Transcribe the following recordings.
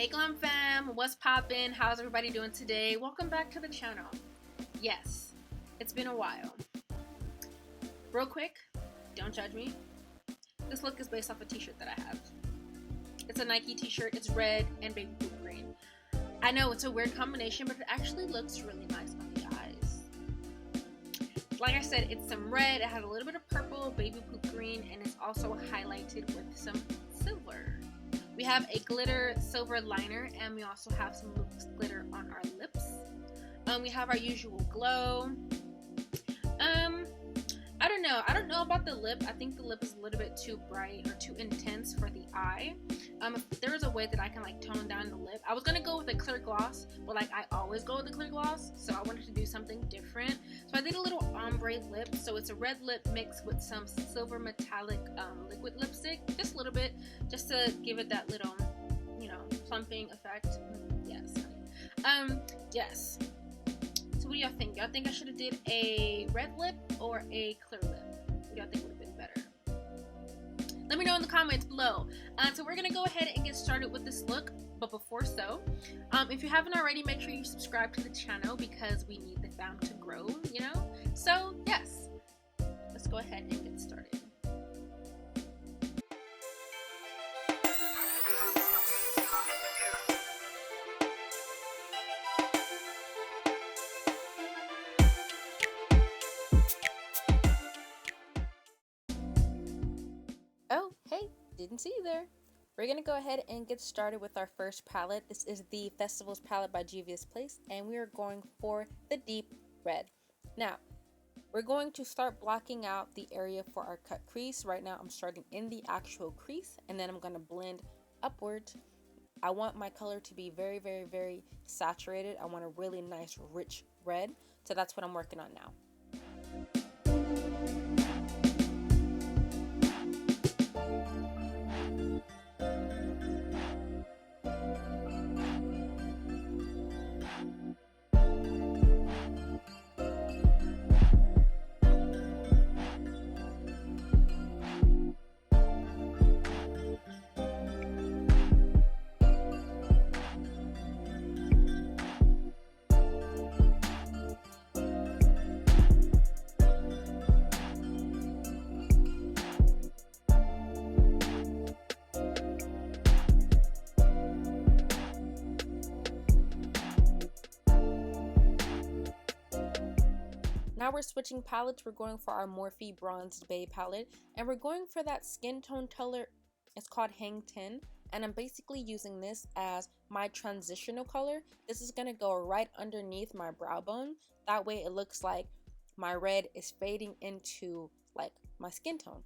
Hey Glam fam, what's poppin'? How's everybody doing today? Welcome back to the channel. Yes, it's been a while. Real quick, don't judge me. This look is based off a t-shirt that I have. It's a Nike t-shirt, it's red and baby blue green. I know it's a weird combination, but it actually looks really nice on the eyes. Like I said, it's some red, it has a little bit of purple, baby blue green, and it's also highlighted with some silver. We have a glitter silver liner, and we also have some glitter on our lips. We have our usual glow. I don't know about the lip. I think the lip is a little bit too bright or too intense for the eye. If there is a way that I can like tone down the lip, I was gonna go with a clear gloss, but like I always go with a clear gloss, so I wanted to do something different. So I did a little ombre lip. So it's a red lip mixed with some silver metallic liquid lipstick, just a little bit, just to give it that little, you know, plumping effect. Yes. Yes. So what do y'all think? Y'all think I should have did a red lip or a clear lip? What do y'all think would have been better? Let me know in the comments below. So we're gonna go ahead and get started with this look, but before so, if you haven't already, make sure you subscribe to the channel because we need the fam to grow, you know? So yes, let's go ahead and get started. Oh, hey, didn't see you there. We're gonna go ahead and get started with our first palette. This is the Festivals palette by Juvia's Place, and we are going for the deep red. Now, we're going to start blocking out the area for our cut crease. Right now, I'm starting in the actual crease, and then I'm gonna blend upwards. I want my color to be very, very, very saturated. I want a really nice, rich red, so that's what I'm working on now. Now we're switching palettes. We're going for our Morphe Bronzed Bay palette, and we're going for that skin tone color. It's called Hang 10, and I'm basically using this as my transitional color. This is gonna go right underneath my brow bone. That way it looks like my red is fading into like my skin tone.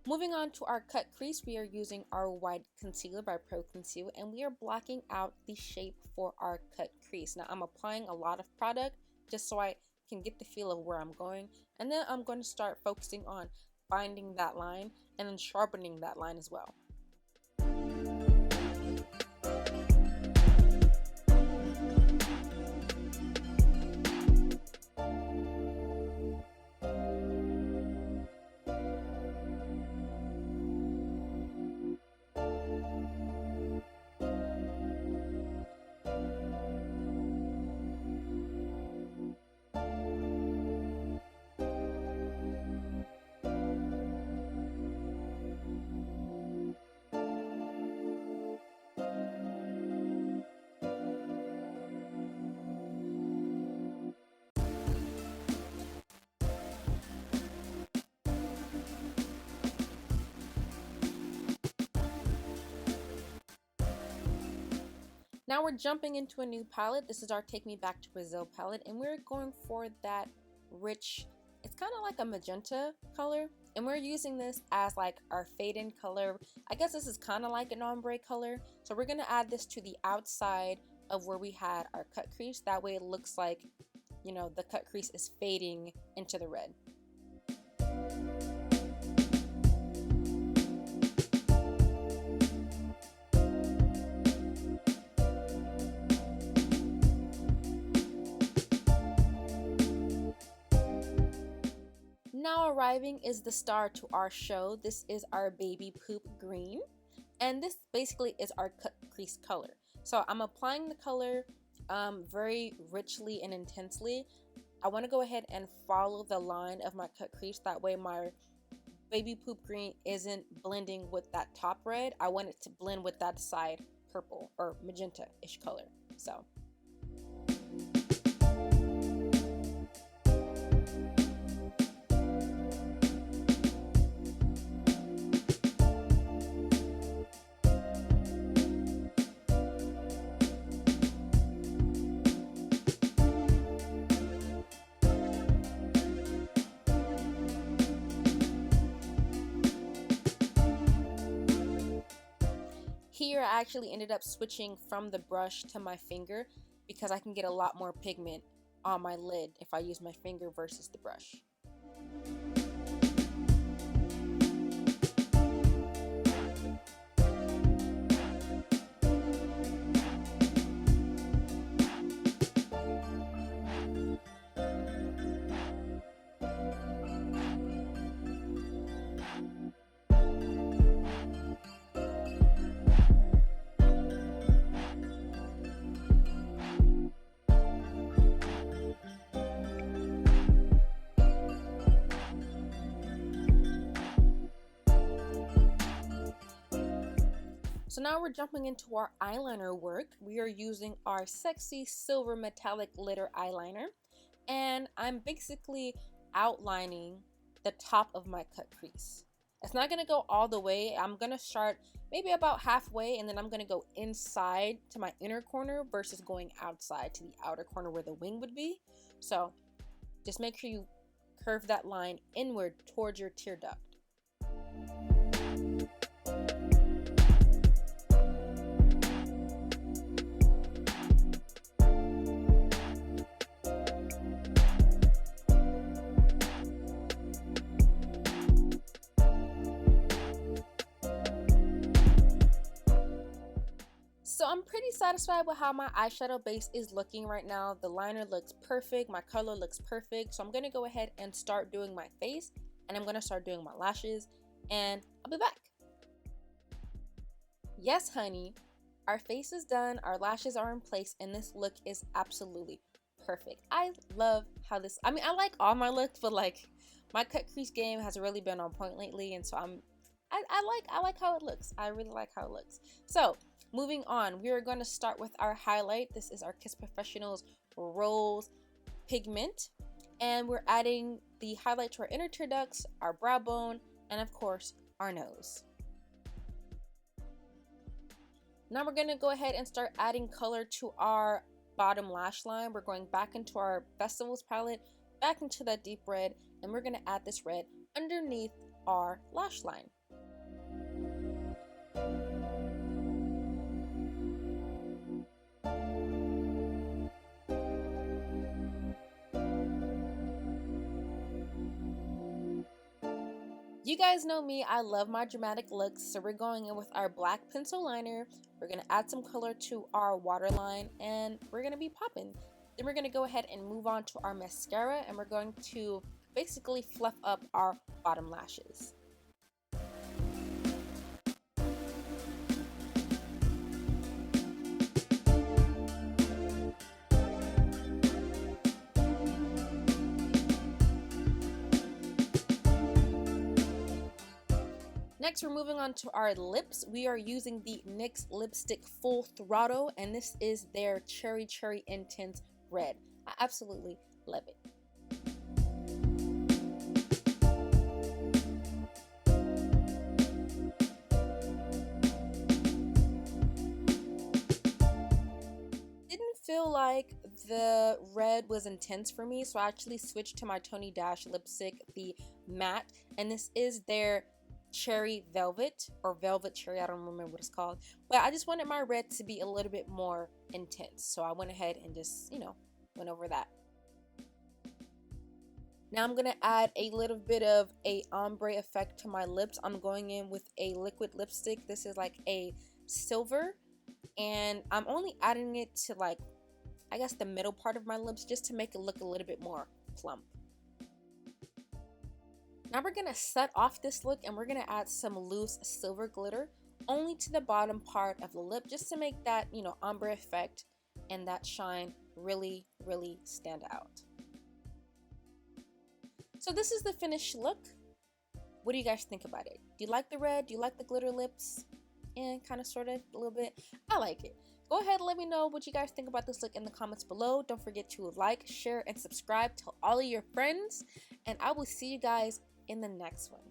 Moving on to our cut crease, we are using our white concealer by Conceal, and we are blocking out the shape for our cut crease. Now I'm applying a lot of product just so I can get the feel of where I'm going, and then I'm going to start focusing on finding that line and then sharpening that line as well. Now we're jumping into a new palette. This is our Take Me Back to Brazil palette, and we're going for that rich, it's kind of like a magenta color. And we're using this as like our fade-in color. I guess this is kind of like an ombre color. So we're going to add this to the outside of where we had our cut crease. That way it looks like, you know, the cut crease is fading into the red. Now arriving is the star to our show. This is our baby poop green, and this basically is our cut crease color. So I'm applying the color very richly and intensely. I want to go ahead and follow the line of my cut crease. That way my baby poop green isn't blending with that top red. I want it to blend with that side purple or magenta-ish color. So here I actually ended up switching from the brush to my finger because I can get a lot more pigment on my lid if I use my finger versus the brush. So now we're jumping into our eyeliner work. We are using our sexy silver metallic glitter eyeliner, and I'm basically outlining the top of my cut crease. It's not going to go all the way. I'm going to start maybe about halfway, and then I'm going to go inside to my inner corner versus going outside to the outer corner where the wing would be. So just make sure you curve that line inward towards your tear duct. So I'm pretty satisfied with how my eyeshadow base is looking right now. The liner looks perfect, my color looks perfect. So I'm gonna go ahead and start doing my face, and I'm gonna start doing my lashes, and I'll be back. Yes, honey, our face is done, our lashes are in place, and this look is absolutely perfect. I love how this, I mean, I like all my looks, but like my cut crease game has really been on point lately, and so I like how it looks. I really like how it looks. So moving on, we are going to start with our highlight. This is our Kiss Professionals Rose Pigment, and we're adding the highlight to our inner tear ducts, our brow bone, and of course our nose. Now we're going to go ahead and start adding color to our bottom lash line. We're going back into our Festivals palette, back into that deep red, and we're going to add this red underneath our lash line. You guys know me, I love my dramatic looks, so we're going in with our black pencil liner. We're going to add some color to our waterline, and we're going to be popping. Then we're going to go ahead and move on to our mascara, and we're going to basically fluff up our bottom lashes. Next, we're moving on to our lips. We are using the NYX lipstick Full Throttle, and this is their Cherry Intense Red. I absolutely love it. Didn't feel like the red was intense for me, so I actually switched to my Tony Dash lipstick, the matte, and this is their cherry velvet or velvet cherry. I don't remember what it's called, but I just wanted my red to be a little bit more intense, so I went ahead and just, you know, went over that. Now I'm gonna add a little bit of a ombre effect to my lips. I'm going in with a liquid lipstick. This is like a silver, and I'm only adding it to, like, I guess the middle part of my lips, just to make it look a little bit more plump. Now we're gonna set off this look, and we're gonna add some loose silver glitter only to the bottom part of the lip, just to make that, you know, ombre effect and that shine really stand out. So this is the finished look. What do you guys think about it? Do you like the red? Do you like the glitter lips? And kind of, sort of, a little bit. I like it. Go ahead and let me know what you guys think about this look in the comments below. Don't forget to like, share, and subscribe. Tell all of your friends. And I will see you guys in the next one.